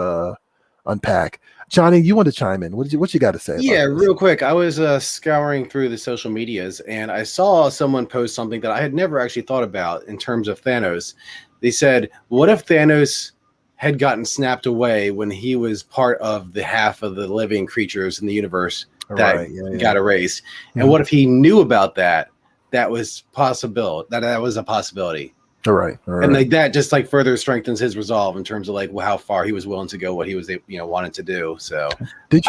unpack. Johnny, you want to chime in? What you got to say? Yeah, real quick. I was scouring through the social medias, and I saw someone post something that I had never actually thought about in terms of Thanos. They said, what if Thanos had gotten snapped away when he was part of the half of the living creatures in the universe that got erased? And what if he knew about that? That was possible. That was a possibility. All right. And like that just like further strengthens his resolve in terms of like how far he was willing to go, what he was wanted to do. So did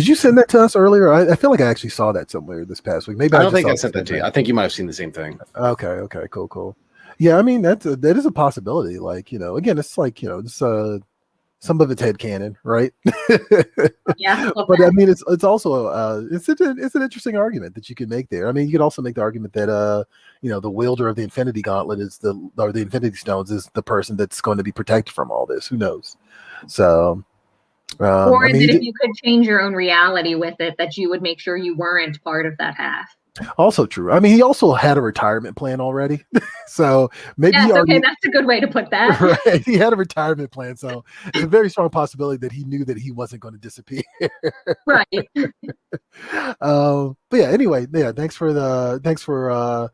you send that to us earlier? I feel like I actually saw that somewhere this past week. Maybe I don't think I sent that to you. I think you might have seen the same thing. Okay, cool. Yeah, I mean that is a possibility. Like, again, it's like, it's some of it's headcanon, right? Yeah. But I mean, it's also it's an interesting argument that you can make there. I mean, you could also make the argument that the wielder of the Infinity Gauntlet or the Infinity Stones is the person that's going to be protected from all this. Who knows? So. Or that if you could change your own reality with it, that you would make sure you weren't part of that half. Also true. I mean, he also had a retirement plan already, so maybe that's a good way to put that. Right, he had a retirement plan, so it's a very strong possibility that he knew that he wasn't going to disappear. Right. But yeah. Anyway, yeah. Thanks for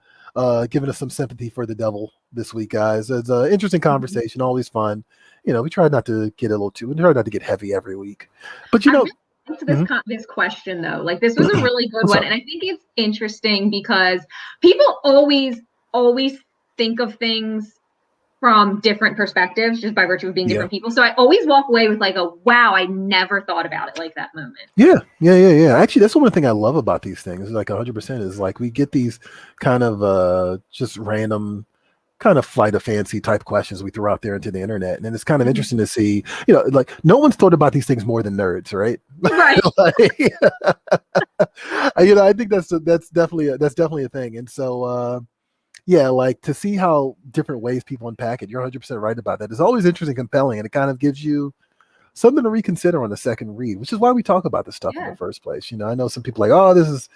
giving us some sympathy for the devil this week, guys. It's an interesting conversation, always fun. We try not to get we try not to get heavy every week, but this question though, like this was a really good one, and I think it's interesting because people always think of things from different perspectives just by virtue of being different people. So I always walk away with like wow, I never thought about it like that moment. Yeah. Actually, that's one thing I love about these things. Like 100% is like we get these kind of just random kind of flight of fancy type questions we throw out there into the internet, and it's kind of interesting to see, like no one's thought about these things more than nerds, right? Right. I think that's definitely a thing, and so like to see how different ways people unpack it. You're 100% right about that. It's always interesting, compelling, and it kind of gives you something to reconsider on the second read, which is why we talk about this stuff in the first place. I know some people are like, oh, this is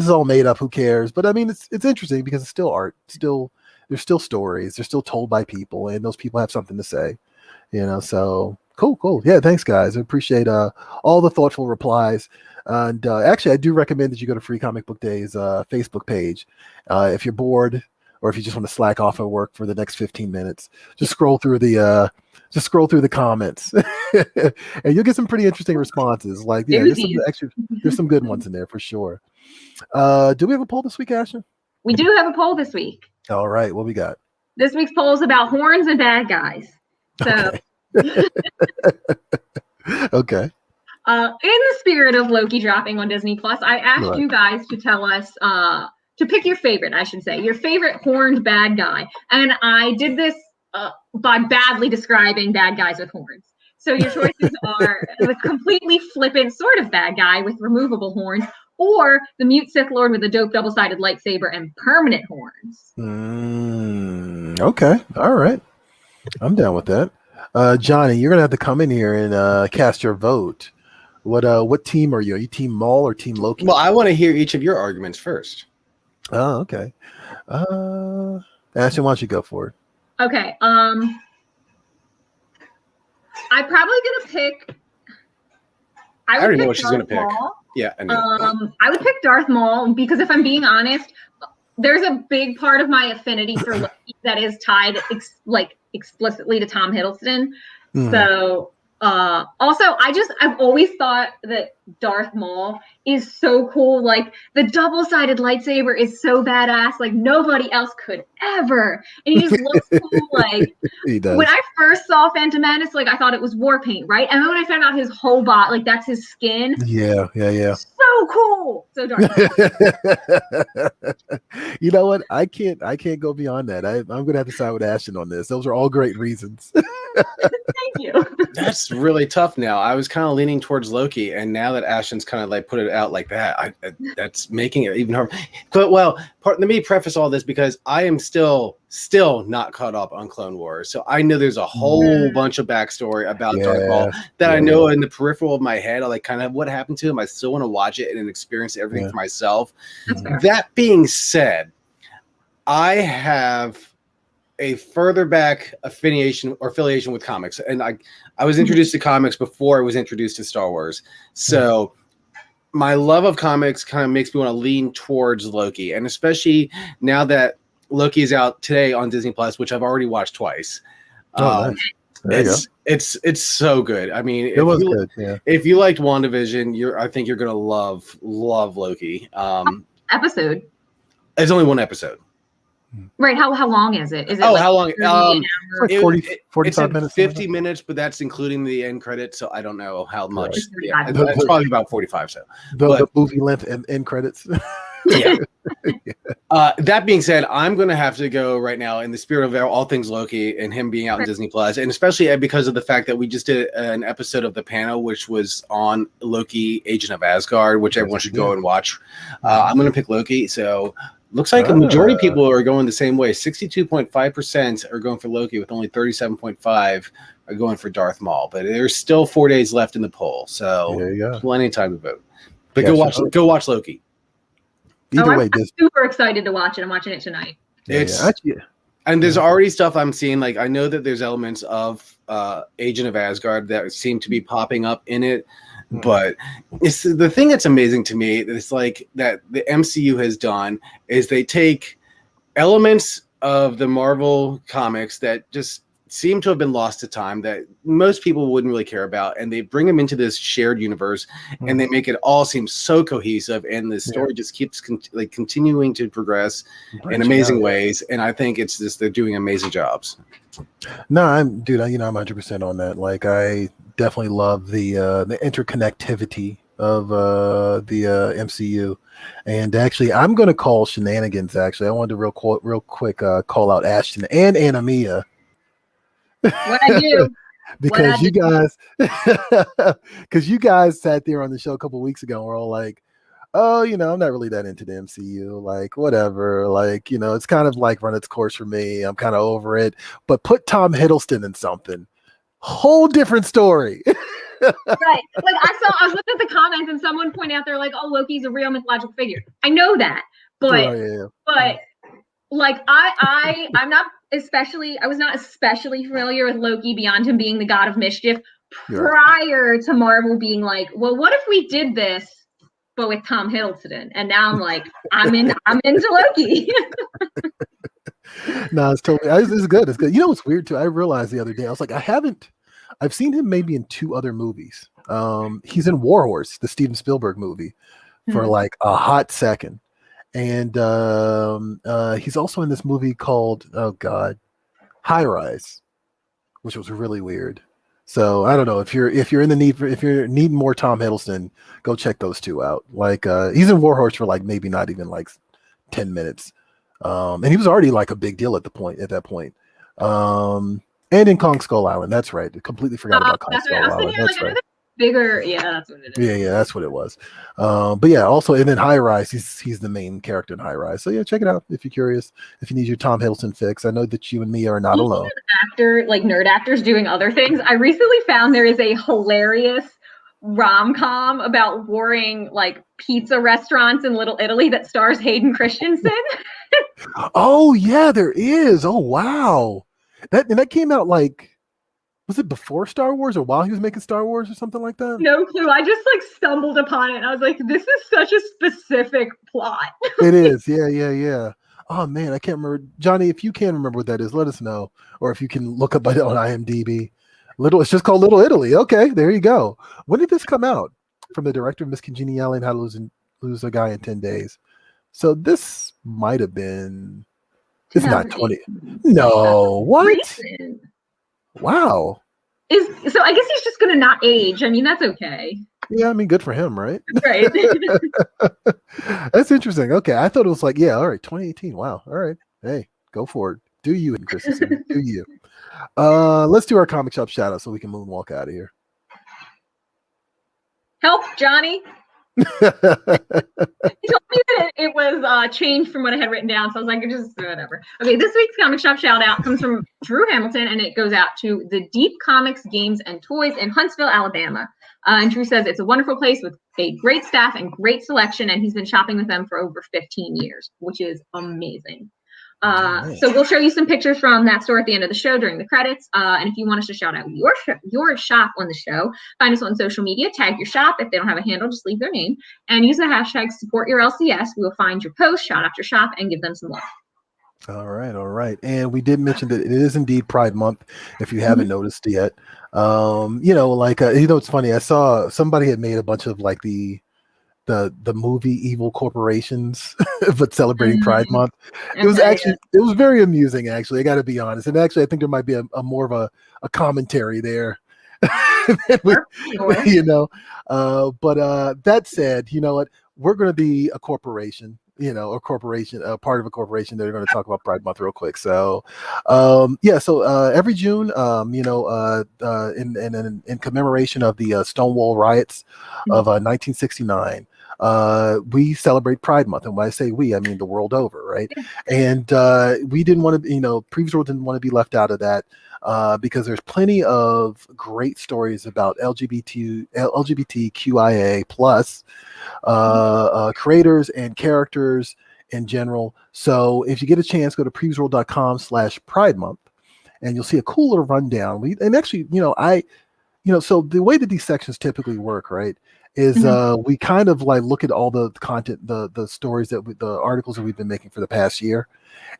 all made up. Who cares? But I mean, it's interesting because it's still art. There's still stories. They're still told by people, and those people have something to say. So cool. Yeah, thanks, guys. I appreciate all the thoughtful replies. And actually, I do recommend that you go to Free Comic Book Day's Facebook page if you're bored, or if you just want to slack off at work for the next 15 minutes. Just scroll through the comments, and you'll get some pretty interesting responses. Like, there's some good ones in there for sure. Do we have a poll this week, Ashton? We do have a poll this week. All right, what we got? This week's poll is about horns and bad guys. So, okay. In the spirit of Loki dropping on Disney Plus, I asked you guys to tell us to pick your favorite. I should say your favorite horned bad guy, and I did this by badly describing bad guys with horns. So your choices are the completely flippant sort of bad guy with removable horns, or the mute Sith Lord with a dope double-sided lightsaber and permanent horns. Okay. All right. I'm down with that. Johnny, you're going to have to come in here and cast your vote. What team are you? Are you Team Maul or Team Loki? Well, I want to hear each of your arguments first. Oh, okay. Ashton, why don't you go for it? Okay. I'm probably going to pick... I already know what she's going to pick. Maul. Yeah, I know. I would pick Darth Maul because if I'm being honest, there's a big part of my affinity for Loki that is tied explicitly to Tom Hiddleston. So also I've always thought that Darth Maul is so cool. Like the double-sided lightsaber is so badass. Like nobody else could ever. And he just looks cool. Like he does. When I first saw Phantom Menace, like I thought it was war paint, right? And then when I found out his whole body, like that's his skin. Yeah. So cool. So Darth Maul. You know what? I can't go beyond that. I'm gonna have to side with Ashton on this. Those are all great reasons. Thank you. That's really tough now. I was kind of leaning towards Loki, and now that Ashton's kind of like put it out like that, that's making it even harder. But let me preface all this because I am still not caught up on Clone Wars. So I know there's a whole bunch of backstory about Darth Maul that I know in the peripheral of my head. I like kind of what happened to him. I still want to watch it and experience everything for myself. That being said, I have a further back affiliation with comics, and I was introduced to comics before I was introduced to Star Wars. So my love of comics kind of makes me want to lean towards Loki, and especially now that Loki is out today on Disney Plus, which I've already watched twice. It's so good. I mean, it was good. Yeah. If you liked WandaVision, I think you're gonna love Loki. Episode. It's only one episode. Right. How long is it? Is it how long? It's like 40, 45 minutes. 50 minutes, but that's including the end credits. So I don't know how much. Yeah. It's probably about 45. So the movie length and end credits. Yeah. That being said, I'm going to have to go right now in the spirit of all things Loki and him being out in Disney Plus, and especially because of the fact that we just did an episode of the panel, which was on Loki, Agent of Asgard, which everyone should go and watch. I'm going to pick Loki. So looks like a majority of people are going the same way. 62.5% are going for Loki, with only 37.5% are going for Darth Maul. But there's still 4 days left in the poll, so plenty of time to vote. But go watch Loki. Either way, I'm super excited to watch it. I'm watching it tonight. And there's already stuff I'm seeing. Like, I know that there's elements of Agent of Asgard that seem to be popping up in it. But it's the thing that's amazing to me. It's like that the MCU has done is they take elements of the Marvel comics that just seem to have been lost to time, that most people wouldn't really care about, and they bring them into this shared universe, and they make it all seem so cohesive, and the story just keeps continuing to progress in amazing ways. And I think it's just they're doing amazing jobs. No, I'm 100% on that. Like, I definitely love the interconnectivity of the MCU. And actually, I'm going to call shenanigans. Actually, I wanted to real quick call out Ashton and Anamia. What I do? Because you guys sat there on the show a couple weeks ago and we're all like, oh, I'm not really that into the MCU. Like, whatever. Like, it's kind of like run its course for me. I'm kind of over it. But put Tom Hiddleston in something. Whole different story. Right. Like, I was looking at the comments and someone pointed out, they're like, oh, Loki's a real mythological figure. I know that. But like I was not especially familiar with Loki beyond him being the god of mischief prior to Marvel being like, well, what if we did this but with Tom Hiddleston? And now I'm like, I'm into Loki. No, it's good. It's good. What's weird too? I realized the other day, I was like, I've seen him maybe in 2 other movies. He's in Warhorse, the Steven Spielberg movie, for like a hot second. And he's also in this movie called High Rise, which was really weird. So I don't know if you're needing more Tom Hiddleston, go check those 2 out. Like, he's in Warhorse for like maybe not even like 10 minutes, and he was already like a big deal at that point. And in Kong Skull Island, that's right. I completely forgot about Kong Skull Island. That's right. Bigger, that's what it is. Yeah, that's what it was. But yeah, also, and then High Rise, he's the main character in High Rise. So yeah, check it out if you're curious. If you need your Tom Hiddleston fix, I know that you and me are not alone. Nerd actors doing other things. I recently found there is a hilarious rom-com about warring like pizza restaurants in Little Italy that stars Hayden Christensen. Oh yeah, there is. Oh wow, that came out like. Was it before Star Wars or while he was making Star Wars or something like that? No clue. I just like stumbled upon it. And I was like, this is such a specific plot. It is. Yeah. Oh man, I can't remember. Johnny, if you can remember what that is, let us know. Or if you can look up it on IMDb. It's just called Little Italy. Okay, there you go. When did this come out? From the director of Miss Congeniality and How to Lose a Guy in 10 Days. So this might have been. It's not 20. No, what? Recent. Wow. So I guess he's just gonna not age. I mean, that's okay. Yeah, I mean, good for him, right? Right. That's interesting. Okay, I thought it was like, yeah, all right, 2018. Wow. All right. Hey, go for it. Do you, and Christensen. Do you. Let's do our comic shop shout out so we can moonwalk out of here. Help, Johnny. He told me that it was changed from what I had written down, so I was like, just whatever. Okay, this week's comic shop shout out comes from Drew Hamilton, and it goes out to the Deep Comics, Games, and Toys in Huntsville, Alabama. And Drew says it's a wonderful place with a great staff and great selection, and he's been shopping with them for over 15 years, which is amazing. So we'll show you some pictures from that store at the end of the show during the credits. And if you want us to shout out your shop on the show, find us on social media, tag your shop. If they don't have a handle, just leave their name and use the hashtag #SupportYourLCS. We will find your post, shout out your shop, and give them some love. All right. And we did mention that it is indeed Pride Month, if you haven't noticed yet. It's funny. I saw somebody had made a bunch of like the the movie Evil Corporations, but celebrating Pride Month. Okay, It was very amusing, actually. I got to be honest. And actually, I think there might be a more of a commentary there. Sure. But that said, you know what? We're going to be a corporation, a part of a corporation that are going to talk about Pride Month real quick. So, every June, in commemoration of the Stonewall riots of 1969, we celebrate Pride Month. And when I say we, I mean the world over, right? And we didn't want to, PREVIEWSworld didn't want to be left out of that. Because there's plenty of great stories about LGBTQIA plus creators and characters in general. So if you get a chance, go to PREVIEWSworld.com/Pride Month, and you'll see a cooler rundown. So the way that these sections typically work, right, is we kind of like look at all the content, the stories the articles that we've been making for the past year,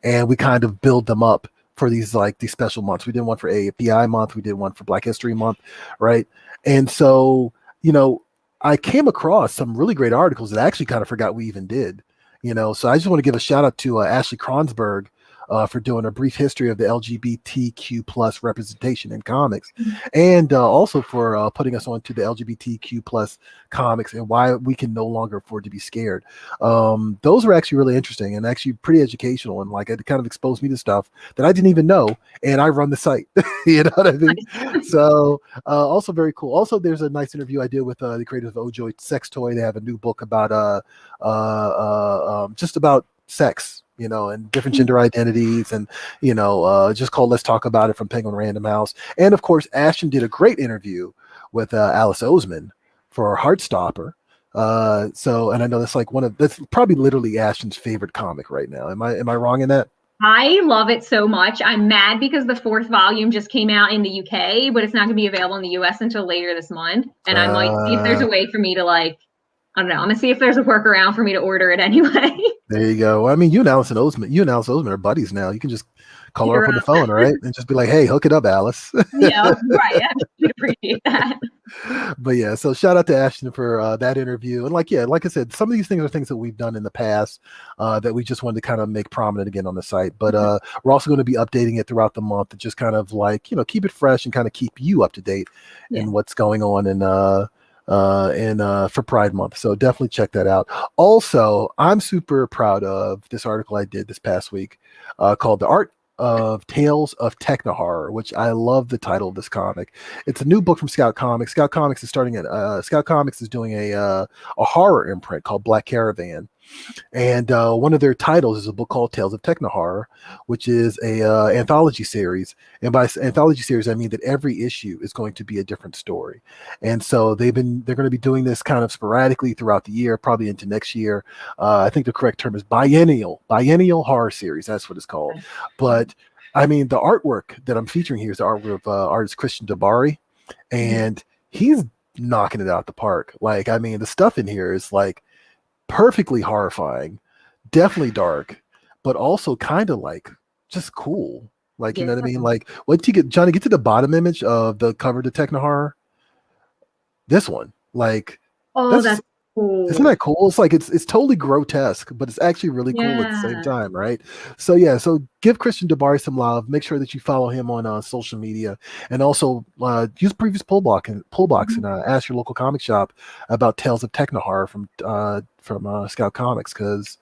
and we kind of build them up for these special months. We did one for AAPI month. We did one for Black History Month, right? And so, I came across some really great articles that I actually kind of forgot we even did, So I just want to give a shout out to Ashley Kronsberg for doing a brief history of the LGBTQ plus representation in comics, and also for putting us onto the LGBTQ plus comics and why we can no longer afford to be scared. Those were actually really interesting and actually pretty educational, and it kind of exposed me to stuff that I didn't even know, and I run the site. You know what I mean? So also very cool. Also, there's a nice interview I did with the creators of Ojoy Sex Toy. They have a new book about just about sex, and different gender identities, and just called Let's Talk About It from Penguin Random House. And of course, Ashton did a great interview with Alice Oseman for Heartstopper. And I know that's probably literally Ashton's favorite comic right now. Am I wrong in that? I love it so much. I'm mad because the 4th volume just came out in the UK, but it's not going to be available in the US until later this month. And I might see if there's a way for me to I don't know. I'm gonna see if there's a workaround for me to order it anyway. There you go. Well, I mean, you and Alice Oseman are buddies now. You can just call her up on the phone, right? And just be like, "Hey, hook it up, Alice." Yeah, right. I appreciate that. But yeah, so shout out to Ashton for that interview. And like I said, some of these things are things that we've done in the past that we just wanted to kind of make prominent again on the site. But we're also going to be updating it throughout the month to just kind of keep it fresh and kind of keep you up to date in what's going on for Pride Month. So definitely check that out. Also, I'm super proud of this article I did this past week called "The Art of Tales of Techno Horror," which I love the title of this comic. It's a new book from Scout Comics. Scout Comics is doing a horror imprint called Black Caravan. And one of their titles is a book called Tales of Techno Horror, which is a anthology series. And by anthology series, I mean that every issue is going to be a different story. And so they're going to be doing this kind of sporadically throughout the year, probably into next year. I think the correct term is biennial horror series. That's what it's called. But I mean, the artwork that I'm featuring here is the artwork of artist Christian Dabari, and he's knocking it out the park. The stuff in here is perfectly horrifying, definitely dark, but also kind of just cool. You know what I mean? What do you get, Johnny? Get to the bottom image of the cover to Techno Horror. This one, that's cool. Isn't that cool? It's totally grotesque, but it's actually really cool at the same time, right? So give Christian Dabari some love. Make sure that you follow him on social media, and also use previous pull box and ask your local comic shop about Tales of Techno Horror from Scout Comics, because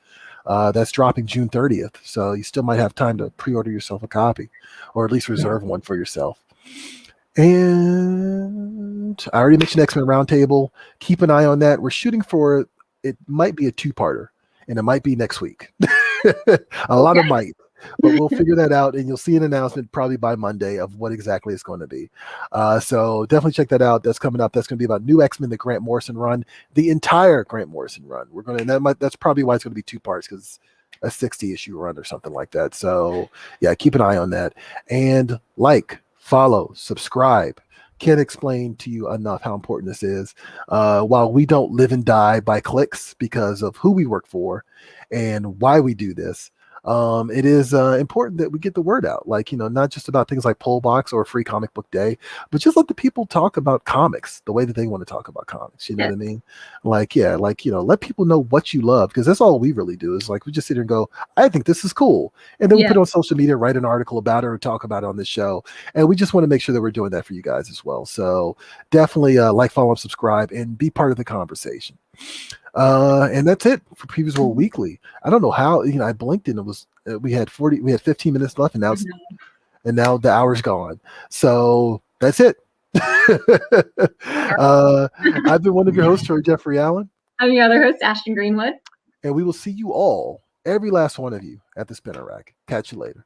that's dropping June 30th. So you still might have time to pre-order yourself a copy, or at least reserve one for yourself. And I already mentioned X-Men Roundtable. Keep an eye on that. We're shooting for it. Might be a 2-parter, and it might be next week. A lot of might, but we'll figure that out, and you'll see an announcement probably by Monday of what exactly it's going to be. So definitely check that out. That's coming up. That's going to be about New X-Men, the Grant Morrison run, the entire Grant Morrison run. That's probably why it's going to be 2 parts, because a 60-issue run or something like that. So yeah, keep an eye on that, and follow, subscribe. Can't explain to you enough how important this is. While we don't live and die by clicks because of who we work for and why we do this, it is important that we get the word out, like, not just about things like Pull Box or Free Comic Book Day, but just let the people talk about comics the way that they want to talk about comics. You know what I mean? Like, let people know what you love, because that's all we really do is like, we just sit here and go, I think this is cool. And then we put it on social media, write an article about it, or talk about it on the show. And we just want to make sure that we're doing that for you guys as well. So definitely like, follow, and subscribe, and be part of the conversation. And that's it for Previews World Weekly. I don't know how, I blinked and it was, we had 15 minutes left, and now the hour's gone. So that's it. I've been one of your hosts, Jeffrey Allen. I'm your other host, Ashton Greenwood. And we will see you all, every last one of you, at the Spinner Rack. Catch you later.